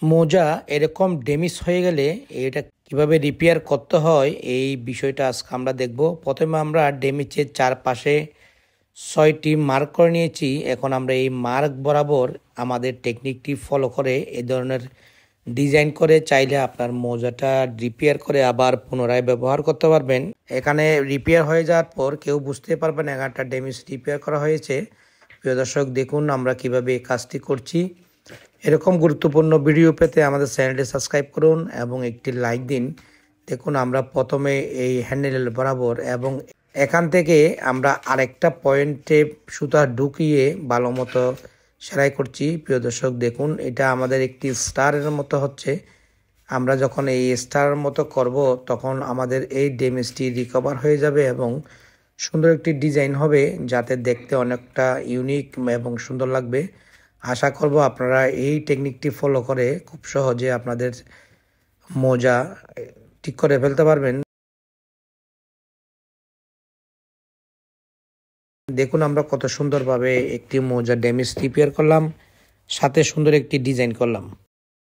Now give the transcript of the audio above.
মোজা এরকম ড্যামেজ হয়ে গেলে এটা কিভাবে রিপেয়ার করতে হয় এই বিষয়টা আজকে আমরা দেখব। প্রথমে আমরা ড্যামেজের চারপাশে 6টি মার্ক করে নিয়েছি। এখন আমরা এই মার্ক বরাবর আমাদের টেকনিকটি ফলো করে এই ধরনের ডিজাইন করে চাইলে আপনার মোজাটা রিপেয়ার করে আবার পুনরায় ব্যবহার করতে পারবেন। এখানে রিপেয়ার হয়ে যাওয়ার পর কেউ বুঝতে পারবে না একটা ড্যামেজ রিপেয়ার করা হয়েছে। প্রিয় দর্শক, দেখুন আমরা কিভাবে এই কাজটি করছি। এরকম গুরুত্বপূর্ণ ভিডিও পেতে আমাদের চ্যানেলটি সাবস্ক্রাইব করুন এবং একটি লাইক দিন। দেখুন আমরা প্রথমে এই হ্যান্ডেল বরাবর এবং এখান থেকে আমরা আরেকটা পয়েন্টে সুতা ঢুকিয়ে ভালো মতো সেলাই করছি। প্রিয় দর্শক দেখুন, এটা আমাদের একটি স্টারের মতো হচ্ছে। আমরা যখন এই স্টারের মতো করব তখন আমাদের এই ড্যামেজটি রিকভার হয়ে যাবে এবং সুন্দর একটি ডিজাইন হবে, যাতে দেখতে অনেকটা ইউনিক এবং সুন্দর লাগবে। আশা করব আপনারা এই টেকনিকটি ফলো করে খুব সহজে আপনাদের মোজা ঠিক করে ফেলতে পারবেন। দেখুন আমরা কত সুন্দরভাবে একটি মোজা ড্যামেজ রিপেয়ার করলাম, সাথে সুন্দর একটি ডিজাইন করলাম।